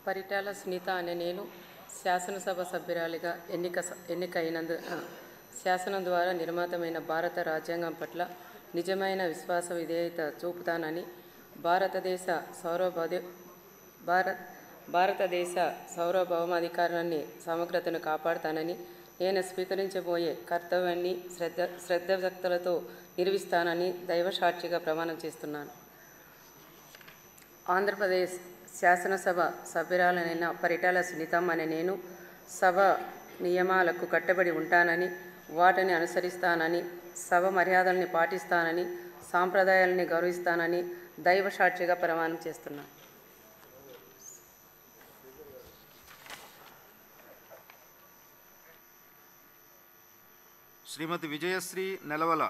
పరిటాల సునీత అనే నేను శాసనసభ సభ్యురాలిగా ఎన్నికైనందు శాసనం ద్వారా నిర్మితమైన భారత రాజ్యాంగం పట్ల నిజమైన విశ్వాస విధేయత చూపుతానని భారతదేశ సార్వభౌమాధికారాన్ని సమగ్రతను కాపాడుతానని నేను స్వీకరించబోయే కర్తవ్యాన్ని శ్రద్ధాశక్తులతో నిర్వహిస్తానని దైవసాక్షిగా ప్రమాణం చేస్తున్నాను. ఆంధ్రప్రదేశ్ శాసనసభ సభ్యురాలైన పరిటాల సునీతమ్మ అనే నేను సభ నియమాలకు కట్టుబడి ఉంటానని, వాటిని అనుసరిస్తానని, సభ మర్యాదల్ని పాటిస్తానని, సాంప్రదాయాలని గౌరవిస్తానని దైవసాక్షిగా ప్రమాణం చేస్తున్నాను. శ్రీమతి విజయశ్రీ నెలవల.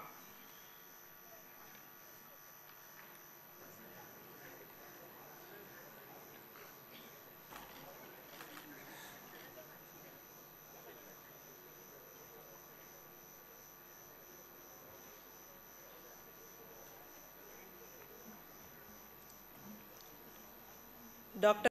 డాక్టర్